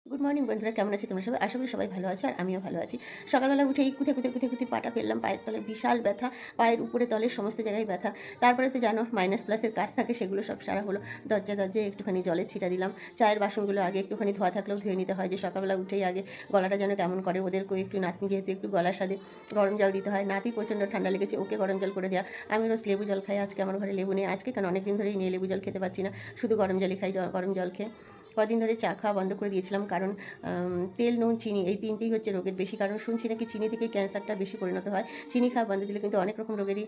Good morning বন্ধুরা, কেমন আছো তোমরা সবাই? আশা করি সবাই ভালো আছো আর আমিও ভালো আছি। সকালবেলা উঠেই কুথে পাটা ফেললাম, পায়ের তলে বিশাল ব্যথা, পায়ের উপরে তলে সমস্ত জায়গায় ব্যথা। তারপরে তো জানো মাইনাস প্লাসের কাজ থাকে, সেগুলো সব সারা হলো। দরজায় একটুখানি জলের ছিটা দিলাম। চায়ের বাসনগুলো আগে একটুখানি ধোয়া থাকলেও ধুয়ে নিতে হয়, যে সকালবেলা উঠেই আগে গলাটা যেন কেমন করে। ওদেরকেও একটু, নাতনি যেহেতু একটু গলার সাথে গরম জল দিতে হয়। নাতি প্রচণ্ড ঠান্ডা লেগেছে, ওকে গরম জল করে দেওয়া। আমি রোজ লেবু জল খাই, আজকে আমার ঘরে লেবু নেই। আজকে কেন, অনেকদিন ধরেই নিয়ে লেবু জল খেতে পারছি না, শুধু গরম জলই খাই। গরম জল খেয়ে কদিন ধরে চা খাওয়া বন্ধ করে দিয়েছিলাম, কারণ তেল, নুন, চিনি এই তিনটেই হচ্ছে রোগের বেশি কারণ। শুনছি নাকি চিনি থেকে ক্যান্সারটা বেশি পরিণত হয়। চিনি খাওয়া বন্ধ দিলে কিন্তু অনেক রকম রোগেরই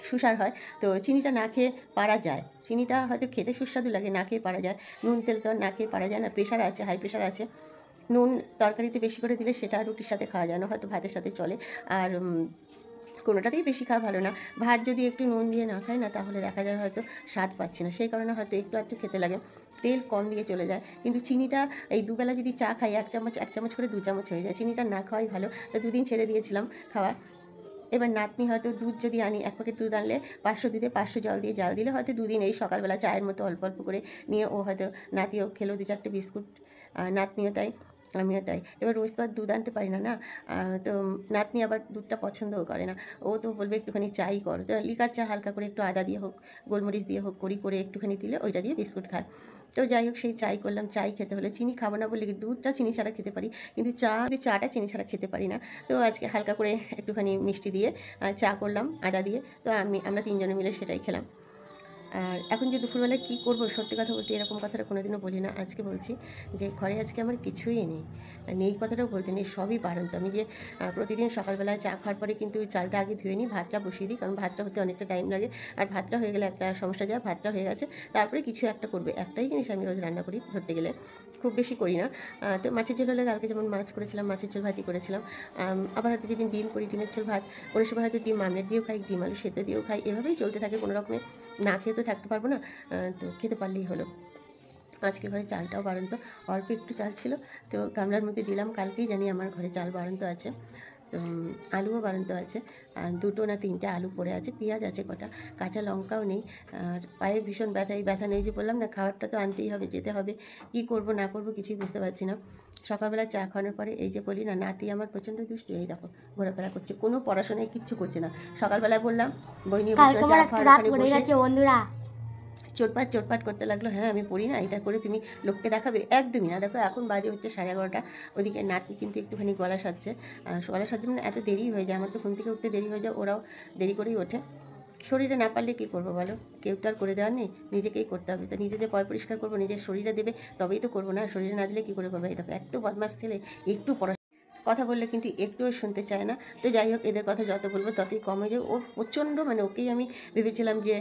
সুসার হয়। তো চিনিটা না খেয়ে পারা যায়, চিনিটা হয়তো খেতে সুস্বাদু লাগে, না খেয়ে পারা যায়। নুন তেল তো আর না খেয়ে পারা যায় না। প্রেশার আছে, হাই প্রেশার আছে, নুন তরকারিতে বেশি করে দিলে সেটা রুটির সাথে খাওয়া যায় না, হয়তো ভাতের সাথে চলে। আর কোনোটাতেই বেশি খাওয়া ভালো না। ভাত যদি একটু নুন দিয়ে না খায় না, তাহলে দেখা যায় হয়তো স্বাদ পাচ্ছে না, সেই কারণে হয়তো একটু একটু খেতে লাগে। তেল কম দিয়ে চলে যায়। কিন্তু চিনিটা এই দুবেলা যদি চা খাই, এক চামচ করে 2 চামচ হয়ে যায়। চিনিটা না খাওয়াই ভালো। তো 2 দিন ছেড়ে দিয়েছিলাম খাওয়া। এবার নাতনি হয়তো দুধ যদি আনি, 1 প্যাকেট দুধ আনলে 500 দুধে 500 জল দিয়ে জাল দিলে হয়তো 2 দিন এই সকালবেলা চায়ের মতো অল্প অল্প করে নিয়ে ও হয়তো, নাতিও খেলো 2-4টে বিস্কুট, নাতনিও তাই, আমিও তাই। এবার রোজ তো আর দুধ আনতে পারি না না। তো নাতনি আবার দুধটা পছন্দও করে না। ও তো বলবে একটুখানি চাই কর, তো লিকার চা হালকা করে একটু আদা দিয়ে হোক, গোলমরিচ দিয়ে হোক, করে একটুখানি দিলে ওইটা দিয়ে বিস্কুট খায়। তো যাই হোক, সেই চাই করলাম। চাই খেতে হলে চিনি খাবো না বলে, দুধটা চিনি ছাড়া খেতে পারি, কিন্তু চাটা চিনি ছাড়া খেতে পারি না। তো আজকে হালকা করে একটুখানি মিষ্টি দিয়ে চা করলাম আদা দিয়ে। তো আমরা তিনজনে মিলে সেটাই খেলাম। আর এখন যে দুপুরবেলায় কী করবো, সত্যি কথা বলতে এরকম কথাটা কোনোদিনও বলি না, আজকে বলছি যে ঘরে আজকে আমার কিছুই নেই। নেই কথাটাও বলতে নেই, সবই বাড়ন্ত। আমি যে প্রতিদিন সকালবেলায় চা খাওয়ার পরে কিন্তু চালটা আগে ধুয়ে নিই, ভাতটা বসিয়ে দিই, কারণ ভাতটা হতে অনেকটা টাইম লাগে। আর ভাতটা হয়ে গেলে একটা সমস্যা যায়, ভাতটা হয়ে গেছে তারপরে কিছু একটা করবে। একটাই জিনিস আমি রোজ রান্না করি ধরতে গেলে, খুব বেশি করি না। তো মাছের ঝোল হলে, কালকে যেমন মাছ করেছিলাম, মাছের ঝোল ভাতই করেছিলাম। আবার হয়তো যেদিন ডিম করি, ডিমের ঝোল ভাত। কোনো সময় হয়তো ডিম আমলেট দিয়েও খাই, ডিম আলু সেদ্ধ দিয়েও খাই। এভাবেই চলতে থাকে কোনো রকমে। না খেয়ে তো থাকতে পারবো না, তো খেতে পারলেই হলো। আজকে ঘরে চালটাও বাড়ন্ত, অল্প একটু চাল ছিল, তো গামলার মধ্যে দিলাম। কালকেই জানি আমার ঘরে চাল বাড়ন্ত আছে। তো আলুও বাড়ন্ত আছে, 2টো না 3টে আলু পড়ে আছে, পেঁয়াজ আছে কটা, কাঁচা লঙ্কাও নেই। আর পায়ে ভীষণ ব্যথা, এই ব্যথা নেই যে বললাম না, খাবারটা তো আনতেই হবে, যেতে হবে। কী করব না করব কিছুই বুঝতে পারছি না। সকালবেলা চা খাওয়ানোর পরে এই যে বলি না, নাতি আমার প্রচণ্ড দুষ্টু, এই দেখো ঘোরাফেরা করছে, কোনো পড়াশোনায় কিচ্ছু করছে না। সকালবেলায় বললাম বই নিয়ে বসে কালকে চা আমার একটু খাওয়ার রাত ওখানে পড়ে বসে গেছে বন্ধুরা। চোটপাট করতে লাগলো। হ্যাঁ আমি পড়ি না, এটা করে তুমি লোককে দেখাবে? একদমই না। দেখো এখন বাজে হচ্ছে 11:30, ওদিকে নাতনি কিন্তু একটুখানি গলা সাজছে। গলা সাজছে মানে এত দেরি হয়ে যায়, আমার তো ঘুম থেকে উঠতে দেরি হয়ে যায়, ওরাও দেরি করেই ওঠে। শরীরে না পারলে কী করবো বলো, কেউ তো আর করে দেওয়ার নেই, নিজেকেই করতে হবে। তো নিজে যে পয় পরিষ্কার করবো, নিজের শরীরে দেবে তবেই তো করবো, না শরীরে না দিলে কী করে করবো? এই দেখো এত বদমাস ছেলে, একটু কথা বললে কিন্তু একটুও শুনতে চায় না। তো যাই হোক, এদের কথা যত বলবো ততই কম হয়ে যাবে। ও প্রচণ্ড, মানে ওকেই আমি ভেবেছিলাম যে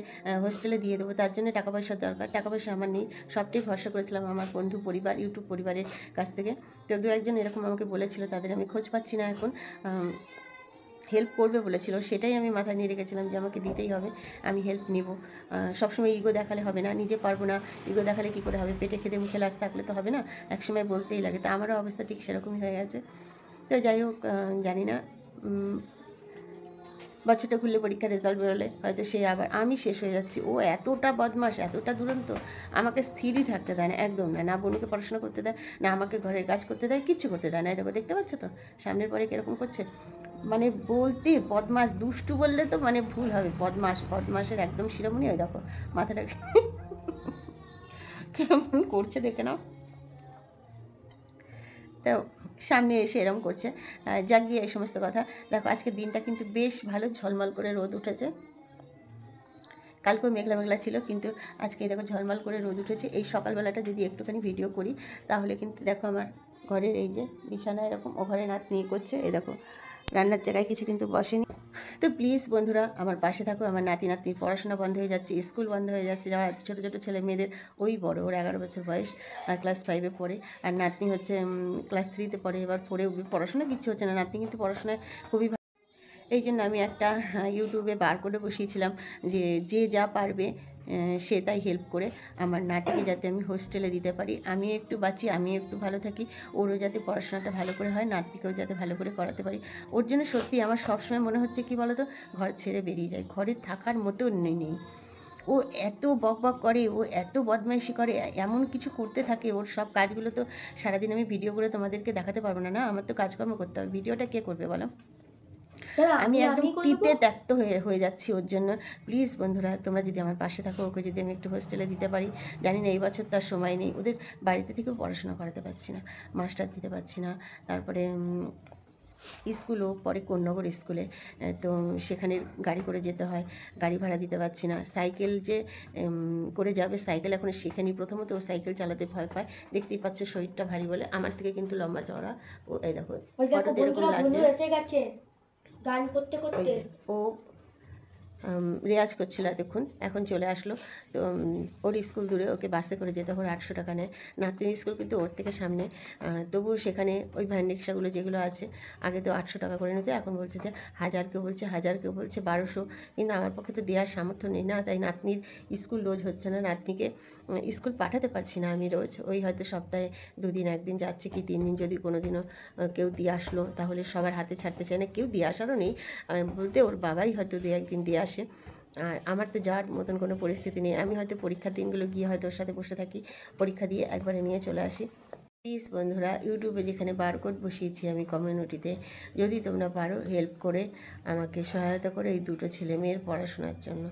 হোস্টেলে দিয়ে দেবো, তার জন্য টাকা পয়সার দরকার। টাকা পয়সা আমার নেই, সবটাই ভরসা করেছিলাম আমার বন্ধু পরিবার, ইউটিউব পরিবারের কাছ থেকে। তো 2-1জন এরকম আমাকে বলেছিল, তাদের আমি খোঁজ পাচ্ছি না এখন। হেল্প করবে বলেছিল, সেটাই আমি মাথায় নিয়ে রেখেছিলাম যে আমাকে দিতেই হবে, আমি হেল্প নেব। সবসময় ইগো দেখালে হবে না, নিজে পারবো না, ইগো দেখালে কী করে হবে? পেটে খেতে মুখে লাজ থাকলে তো হবে না, একসময় বলতেই লাগে। তো আমারও অবস্থা ঠিক সেরকমই হয়ে গেছে। তো যাই হোক, জানি না, বছরটা ঘুরলে, পরীক্ষার রেজাল্ট বেরোলে হয়তো সে আবার, আমি শেষ হয়ে যাচ্ছি। ও এতটা বদমাশ, এতটা দুরন্ত, আমাকে স্থিরই থাকতে দেয় না, একদম না। না বোনকে পড়াশোনা করতে দেয়, না আমাকে ঘরের কাজ করতে দেয়, কিচ্ছু করতে দেয় না। এই দেখো, দেখতে পাচ্ছ তো সামনের পরে কীরকম করছে। মানে বলতে বদমাস, দুষ্টু বললে তো মানে ভুল হবে, বদমাসের একদম শিরোমণি। ওই দেখো মাথাটা কেমন করছে, দেখে নাও। তো সামনে এসে এরম করছে। যাক গিয়ে এই সমস্ত কথা। দেখো আজকের দিনটা কিন্তু বেশ ভালো, ঝলমল করে রোদ উঠেছে। কালকেও মেঘলা মেঘলা ছিল, কিন্তু আজকে দেখো ঝলমল করে রোদ উঠেছে। এই সকালবেলাটা যদি একটুখানি ভিডিও করি, তাহলে কিন্তু দেখো আমার ঘরের এই যে বিছানা এরকম, ও ঘরে নাতনি করছে, এই দেখো রান্নার জায়গায় কিছু কিন্তু বসেনি। তো প্লিজ বন্ধুরা আমার পাশে থাকো। আমার নাতি নাতনির পড়াশোনা বন্ধ হয়ে যাচ্ছে, স্কুল বন্ধ হয়ে যাচ্ছে, যাওয়া ছোটো ছোটো ছেলে মেয়েদের, ওই বড়, ওর 11 বছর বয়স, ক্লাস 5-এ পড়ে। আর নাতনি হচ্ছে ক্লাস 3-তে পড়ে, এবার পড়ে পড়াশোনা কিচ্ছু হচ্ছে না। নাতনি কিন্তু পড়াশোনায় খুবই, এই জন্য আমি একটা ইউটিউবে বার করে বসিয়েছিলাম যে যে যা পারবে সে তাই হেল্প করে আমার নাতিকে যাতে আমি হোস্টেলে দিতে পারি, আমি একটু বাঁচি, আমি একটু ভালো থাকি, ওরও যাতে পড়াশোনাটা ভালো করে হয়, নাতিকেও যাতে ভালো করে করাতে পারি। ওর জন্য সত্যি আমার সবসময় মনে হচ্ছে কি বলো তো, ঘর ছেড়ে বেরিয়ে যায়, ঘরে থাকার মতো নেই। ও এত বকবক করে, ও এত বদমাইশি করে, এমন কিছু করতে থাকে। ওর সব কাজগুলো তো সারাদিন আমি ভিডিও করে তোমাদেরকে দেখাতে পারবো না, না আমার তো কাজকর্ম করতে হবে, ভিডিওটা কে করবে বলো? আমি একদম তিতে ত্যক্ত হয়ে হয়ে যাচ্ছি ওর জন্য। প্লিজ বন্ধুরা, তোমরা যদি আমার পাশে থাকো, ওকে যদি আমি একটু হোস্টেলে দিতে পারি। জানি না এই বছর তার সময় নেই, ওদের বাড়িতে থেকেও পড়াশোনা করাতে পারছি না, মাস্টার দিতে পারছি না। তারপরে স্কুলও পরে কোন্নগর স্কুলে, তো সেখানে গাড়ি করে যেতে হয়, গাড়ি ভাড়া দিতে পারছি না। সাইকেল যে করে যাবে, সাইকেল এখন শেখেনি, প্রথমত ও সাইকেল চালাতে ভয় পায়, দেখতেই পাচ্ছ শরীরটা ভারী বলে। আমার থেকে কিন্তু লম্বা চওড়া ও, এই দেখো ফটোতে এরকম লাগছে। গান করতে করতে ও রেয়াজ করছিল এতক্ষণ, এখন চলে আসলো। তো ওর স্কুল দূরে, ওকে বাসে করে যেতে ওর 800 টাকা নেয়। নাতনির স্কুল কিন্তু ওর থেকে সামনে, তবুও সেখানে ওই ভ্যান রিক্সাগুলো যেগুলো আছে, আগে তো 800 টাকা করে নিতে, এখন বলছে যে 1000, কেউ বলছে 1000, কেউ বলছে 1200। কিন্তু আমার পক্ষে তো দেওয়ার সামর্থ্য নেই না, তাই নাতনির স্কুল রোজ হচ্ছে না, নাতনিকে স্কুল পাঠাতে পারছি না আমি রোজ। ওই হয়তো সপ্তাহে 2 দিন, 1 দিন যাচ্ছে কি 3 দিন, যদি কোনো দিনও কেউ দিয়ে আসলো, তাহলে সবার হাতে ছাড়তে চায় না, কেউ দিয়ে আসারও নেই বলতে, ওর বাবাই হয়তো 2-1 দিন দিয়ে আসে। আর আমার তো যাওয়ার মতন কোনো পরিস্থিতি নেই, আমি হয়তো পরীক্ষার দিনগুলো গিয়ে হয়তো ওর সাথে বসে থাকি, পরীক্ষা দিয়ে একবারে নিয়ে চলে আসি। প্লিজ বন্ধুরা, ইউটিউবে যেখানে বারকোড বসিয়েছি আমি কমিউনিটিতে, যদি তোমরা পারো হেল্প করে আমাকে সহায়তা করে এই দুটো ছেলে মেয়ের পড়াশোনার জন্য।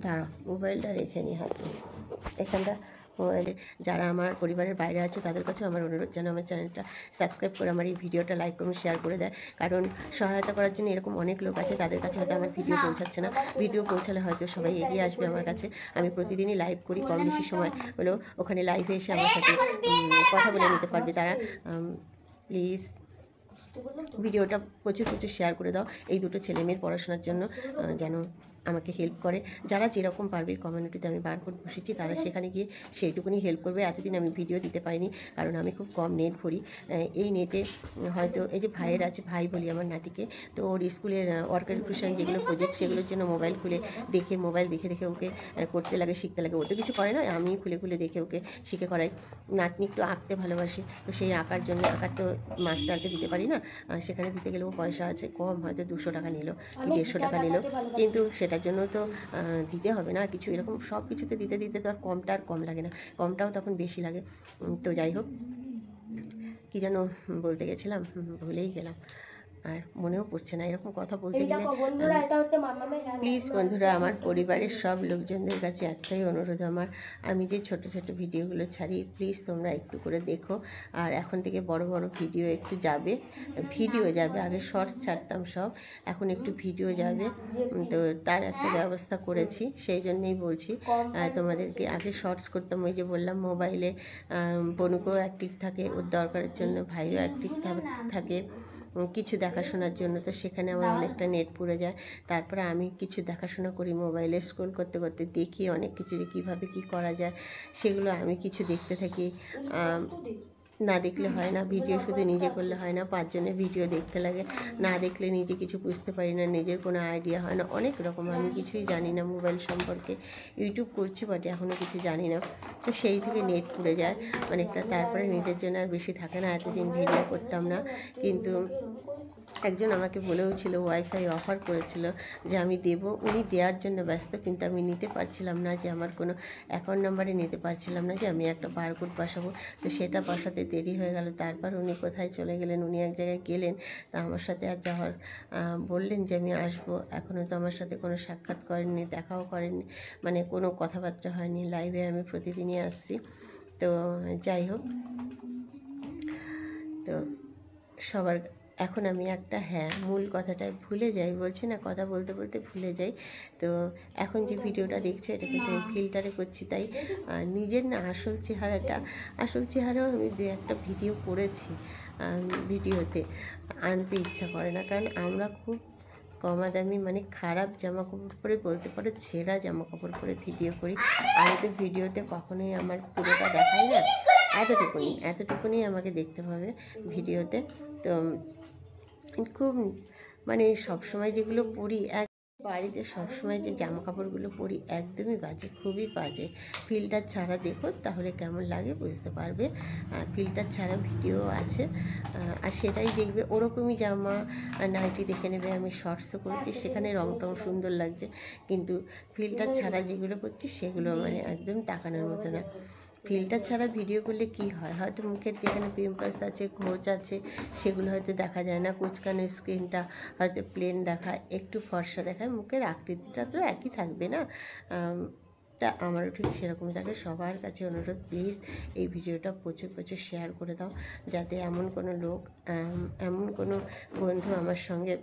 দাঁড়াও, মোবাইলটা রেখে নিই হাতে, এখানটা মোবাইলে। যারা আমার পরিবারের বাইরে আছে তাদের কাছেও আমার অনুরোধ, যেন আমার চ্যানেলটা সাবস্ক্রাইব করে আমার এই ভিডিওটা লাইক কমেন্ট শেয়ার করে দেয়। কারণ সহায়তা করার জন্য এরকম অনেক লোক আছে, তাদের কাছে হয়তো আমার ভিডিও পৌঁছাচ্ছে না, ভিডিও পৌঁছালে হয়তো সবাই এগিয়ে আসবে আমার কাছে। আমি প্রতিদিনই লাইভ করি, কম বেশি সময় হলেও ওখানে লাইভে এসে আমার সাথে কথা বলে নিতে পারবে তারা। প্লিজ ভিডিওটা প্রচুর প্রচুর শেয়ার করে দাও, এই দুটো ছেলে মেয়ের পড়াশোনার জন্য যেন আমাকে হেল্প করে। যারা যেরকম পারবে, কমিউনিটিতে আমি বারকোড বসেছি, তারা সেখানে গিয়ে সেইটুকুনি হেল্প করবে। এতদিন আমি ভিডিও দিতে পারিনি, কারণ আমি খুব কম নেট ভরি। এই নেটে হয়তো এই যে ভাইয়ের আছে, ভাই বলি আমার নাতিকে, তো ওর স্কুলের অর্গানাইজেশন যেগুলো প্রজেক্ট, সেগুলোর জন্য মোবাইল খুলে দেখে, মোবাইল দেখে দেখে ওকে করতে লাগে, শিখতে লাগে। ও তো কিছু করে না, আমি খুলে খুলে দেখে ওকে শিখে করাই। নাতনি একটু আঁকতে ভালোবাসে, তো সেই আঁকার জন্য, আঁকার তো মাস্টারকে দিতে পারি না, সেখানে দিতে গেলেও পয়সা আছে কম, হয়তো 200 টাকা নিল কি 150 টাকা নিল, কিন্তু সেটার জন্য তো দিতে হবে না কিছু, এরকম সব কিছুতে দিতে দিতে তো আর কমটা আর কম লাগে না, কমটাও তখন বেশি লাগে। তো যাই হোক, কী যেন বলতে গেছিলাম, ভুলেই গেলাম, আর মনেও পড়ছে না এরকম কথা বলতে গেলে। প্লিজ বন্ধুরা, আমার পরিবারের সব লোকজনদের কাছে একটাই অনুরোধ আমার, আমি যে ছোট ছোট ভিডিওগুলো ছাড়ি, প্লিজ তোমরা একটু করে দেখো। আর এখন থেকে বড় বড় ভিডিও একটু যাবে, ভিডিও যাবে, আগে শর্টস ছাড়তাম সব, এখন একটু ভিডিও যাবে। তো তার একটা ব্যবস্থা করেছি, সেই জন্যেই বলছি তোমাদেরকে। আগে শর্টস করতাম, ওই যে বললাম মোবাইলে, বনুকেও অ্যাক্টিভ থাকে ওর দরকারের জন্য, ভাইও অ্যাক্টিভ থাকে কিছু দেখাশোনার জন্য, তো সেখানে আমার অনেকটা নেট পুড়ে যায়। তারপরে আমি কিছু দেখাশোনা করি মোবাইলে, স্ক্রল করতে করতে দেখি অনেক কিছু, যে কীভাবে কী করা যায়, সেগুলো আমি কিছু দেখতে থাকি। না দেখলে হয় না, ভিডিও শুধু নিজে করলে হয় না, 5 জনের ভিডিও দেখতে লাগে, না দেখলে নিজে কিছু বুঝতে পারি না, নিজের কোনো আইডিয়া হয় না, অনেক রকম, আমি কিছুই জানি না মোবাইল সম্পর্কে। ইউটিউব করছি বটে, এখনও কিছু জানি না, তো সেই থেকে নেট পুড়ে যায় অনেকটা। তারপরে নিজের জন্য আর বেশি থাকে না, এতদিন ভিডিও করতাম না, কিন্তু একজন আমাকে বলেও ছিল, ওয়াইফাই অফার করেছিল যে আমি দেব, উনি দেওয়ার জন্য ব্যস্ত, কিন্তু আমি নিতে পারছিলাম না, যে আমার কোনো অ্যাকাউন্ট নাম্বারে নিতে পারছিলাম না, যে আমি একটা বারকোড বসাবো, তো সেটা বসাতে দেরি হয়ে গেল। তারপর উনি কোথায় চলে গেলেন, উনি এক জায়গায় গেলেন, তা আমার সাথে আর যাওয়ার বললেন যে আমি আসবো, এখনও তো আমার সাথে কোনো সাক্ষাৎ করেননি, দেখাও করেননি, মানে কোনো কথাবার্তা হয়নি। লাইভে আমি প্রতিদিনই আসছি। তো যাই হোক, তো সবার এখন আমি একটা, হ্যাঁ, মূল কথাটা ভুলে যাই, বলছি না কথা বলতে বলতে ভুলে যাই। তো এখন যে ভিডিওটা দেখছো, এটা কিন্তু আমি ফিল্টারে করছি, তাই নিজের না আসল চেহারাও আমি 2-1টা ভিডিও করেছি, ভিডিওতে আনতে ইচ্ছা করে না, কারণ আমরা খুব কমা দামি, মানে খারাপ জামা কাপড় পরে, বলতে পারো ছেঁড়া জামা কাপড় পরে ভিডিও করি। আমি তো ভিডিওতে কখনোই আমার পুরোটা দেখাই না, এতটুকুনি আমাকে দেখতে পাবে ভিডিওতে। তো খুব, মানে সবসময় যেগুলো পরি বাড়িতে সবসময় যে জামা কাপড়গুলো পরি একদমই বাজে, খুবই বাজে। ফিল্টার ছাড়া দেখো তাহলে কেমন লাগে বুঝতে পারবে। ফিল্টার ছাড়া ভিডিও আছে, আর সেটাই দেখবে। ওরকমই জামা নাইটি দেখে নেবে, আমি শর্টসও করেছি, সেখানে রং টং সুন্দর লাগছে, কিন্তু ফিল্টার ছাড়া যেগুলো করছি সেগুলো মানে একদম তাকানোর মতো না। ফিল্টার ছাড়া ভিডিও করলে কি হয়, হয়তো মুখের যেখানে পিম্পলস আছে, খোঁচ আছে, সেগুলো হয়তো দেখা যায় না, কুচকানো স্ক্রিনটা হয়তো প্লেন দেখায়, একটু ফর্সা দেখায়, মুখের আকৃতিটা তো একই থাকবে না। তা আমারও ঠিক সেরকমই থাকে। সবার কাছে অনুরোধ, প্লিজ এই ভিডিওটা প্রচুর প্রচুর শেয়ার করে দাও, যাতে এমন কোনো লোক, এমন কোনো বন্ধু আমার সঙ্গে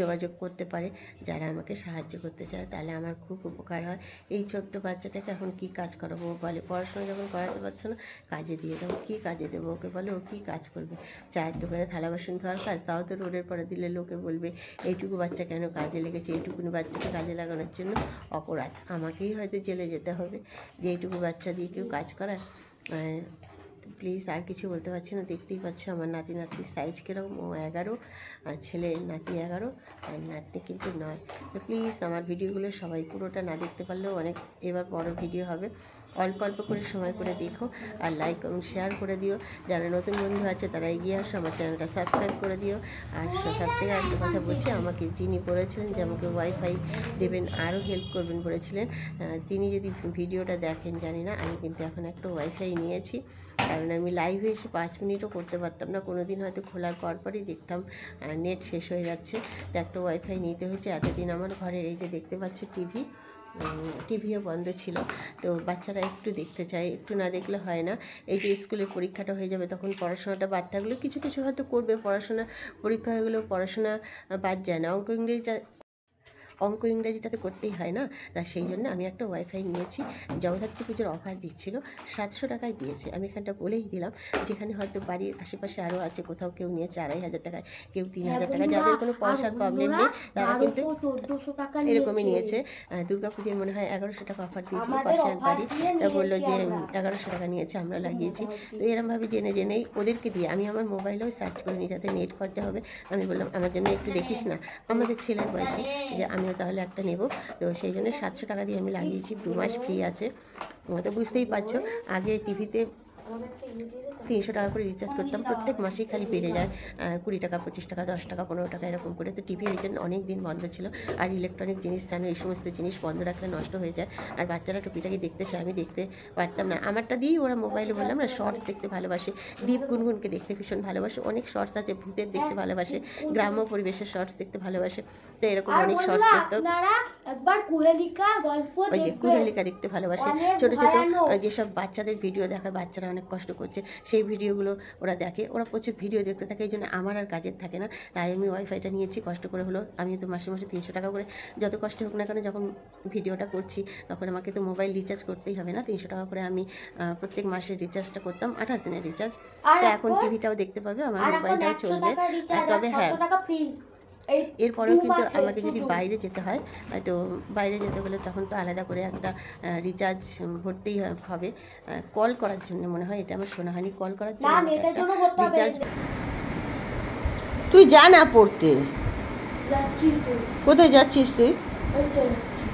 যোগাযোগ করতে পারে যারা আমাকে সাহায্য করতে চায়, তাহলে আমার খুব উপকার হয়। এই ছোট্ট বাচ্চাটাকে এখন কি কাজ করাবো বলে, পড়াশোনা যখন করাতে পারছো না, কাজে দিয়ে দাও। কী কাজে দেবো ওকে বলো, ও কী কাজ করবে? চায়ের দোকানে থালা বাসন ধোয়ার কাজ, তাও তো রোডের পরে দিলে লোকে বলবে এইটুকু বাচ্চা কেন কাজে লেগেছে, এইটুকুনি বাচ্চাকে কাজে লাগানোর জন্য অপরাধ, আমাকেই হয়তো জেলে যেতে হবে যে এইটুকু বাচ্চা দিয়ে কেউ কাজ করায়। প্লিজ আর কিছু বলতে পারছি না। দেখতেই পাচ্ছ আমার নাতি নাতনির সাইজ কীরকম, ও 11, আর ছেলে নাতি 11, আর নাতনি কিন্তু 9। তো প্লিজ আমার ভিডিওগুলো সবাই পুরোটা না দেখতে পারলেও অনেক এবার বড় ভিডিও হবে, অল্প অল্প করে সময় করে দেখো, আর লাইক কমেন্ট শেয়ার করে দিও। যারা নতুন বন্ধু আছে তারা এগিয়ে আসো, আমার চ্যানেলটা সাবস্ক্রাইব করে দিও। আর সব থেকে একটা কথা বলছি, আমাকে যিনি বলেছিলেন যে আমাকে ওয়াইফাই দেবেন, আরও হেল্প করবেন বলেছিলেন, তিনি যদি ভিডিওটা দেখেন জানি না, আমি কিন্তু এখন একটা ওয়াইফাই নিয়েছি, কারণ আমি লাইভে এসে 5 মিনিটও করতে পারতাম না, কোনো দিন হয়তো খোলার পরপরই দেখতাম নেট শেষ হয়ে যাচ্ছে, তো একটা ওয়াইফাই নিতে হয়েছে। এতদিন আমার ঘরের এই যে দেখতে পাচ্ছ টিভিও বন্ধ ছিল, তো বাচ্চারা একটু দেখতে চায়, একটু না দেখলে হয় না। এই যে স্কুলের পরীক্ষাটা হয়ে যাবে, তখন পড়াশোনাটা বাদ থাকলেও কিছু কিছু হয়তো করবে, পড়াশোনা পরীক্ষা হয়ে গেলেও পড়াশোনা বাদ যায় না। অঙ্ক ইংরেজিটাতে করতেই হয় না, তা সেই জন্য আমি একটা ওয়াইফাই নিয়েছি। জগদ্ধাত্রী পুজোর অফার দিচ্ছিল, 700 টাকায় দিয়েছে। আমি এখানটা বলেই দিলাম, যেখানে হয়তো বাড়ির আশেপাশে আরও আছে, কোথাও কেউ নিয়েছে 2500 টাকায়, কেউ 3000 টাকা, যাদের কোনো পয়সার প্রবলেম নেই তারা কিন্তু এরকমই নিয়েছে। দুর্গাপুজোয় মনে হয় 1100 টাকা অফার দিয়েছিল, পাশে এক বাড়ি, তা বললো যে 1100 টাকা নিয়েছে, আমরা লাগিয়েছি। তো এরমভাবে জেনে জেনেই ওদেরকে দিয়ে আমি আমার মোবাইলেও সার্চ করে নিই, যাতে নেট খরচা হবে। আমি বললাম আমার জন্য একটু দেখিস না, আমাদের ছেলের বয়সে, যে আমিও তাহলে একটা নেব। তো সেই জন্য 700 টাকা দিয়ে আমি লাগিয়েছি, 2 মাস ফ্রি আছে। তো বুঝতেই পারছো, আগে টিভিতে 300 টাকা করে রিচার্জ করতাম, প্রত্যেক মাসেই খালি বেড়ে যায়, 20 টাকা, 25 টাকা, 10 টাকা, 15 টাকা এরকম করে। তো টিভি ওই জন্য অনেক দিন বন্ধ ছিল। আর ইলেকট্রনিক জিনিস জানো, এই সমস্ত জিনিস বন্ধ রাখলে নষ্ট হয়ে যায়, আর বাচ্চারা টুপিটাকে দেখতে চায়, আমি দেখতে পারতাম না। আমারটা দিয়েই ওরা মোবাইলে, বললাম না, শর্টস দেখতে ভালোবাসে, দীপ গুনগুনকে দেখতে ভীষণ ভালোবাসে, অনেক শর্টস আছে, ভূতের দেখতে ভালোবাসে, গ্রাম্য পরিবেশের শর্টস দেখতে ভালোবাসে। তো এরকম অনেক শর্টস দেখতে, একবার কুহেলিকা গল্প ওই যে কুহেলিকা দেখতে ভালোবাসে, ছোটো ছোটো যেসব বাচ্চাদের ভিডিও দেখায়, বাচ্চারা অনেক কষ্ট করছে, সেই ভিডিওগুলো ওরা দেখে, ওরা প্রচুর ভিডিও দেখতে থাকে। এই জন্য আমার আর কাজের থাকে না, তাই আমি ওয়াইফাইটা নিয়েছি, কষ্ট করে হলো। আমি তো মাসে মাসে 300 টাকা করে, যত কষ্ট হোক না কেন, যখন ভিডিওটা করছি তখন আমাকে তো মোবাইল রিচার্জ করতেই হবে না, 300 টাকা করে আমি প্রত্যেক মাসে রিচার্জটা করতাম, 28 দিনের রিচার্জ। তো এখন টিভিটাও দেখতে পাবে, আমার মোবাইলটাও চলবে। তবে হ্যাঁ, এরপরেও কিন্তু আমাকে যদি বাইরে যেতে হয়, তো বাইরে যেতে গেলে তখন তো আলাদা করে একটা রিচার্জ ভরতেই হবে, কল করার জন্য। মনে হয় এটা আমার শোনা হয়নি, কল করার জন্য রিচার্জ। তুই যা না পড়তে, কোথায় যাচ্ছিস তুই?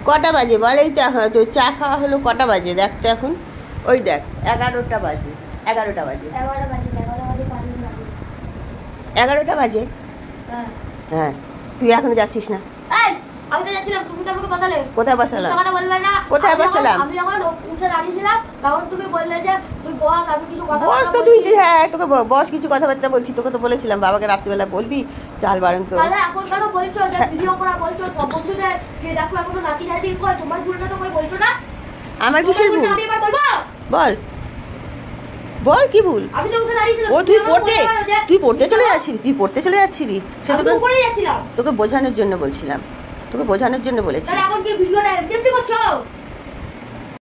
কটা বাজে বল? এই তো চা খাওয়া হলো, কটা বাজে দেখ তো এখন, ওই দেখ 11টা বাজে, 11টা বাজে, 11টা বাজে। হ্যাঁ, তুই এখনো যাচ্ছিস না? কোথায় বসালাম? কোথায় বসালাম? বস তো তুই, হ্যাঁ তোকে বস, কিছু কথাবার্তা বলছি, তোকে তো বলেছিলাম বাবাকে রাত্রিবেলা বলবি চাল বারণ তো। আমার কিসের ভুল? বল বল কি ভুল? ও তুই পড়তে চলে যাচ্ছিলি, সে তোকে বোঝানোর জন্য বলছিলাম, তোকে বোঝানোর জন্য বলেছি।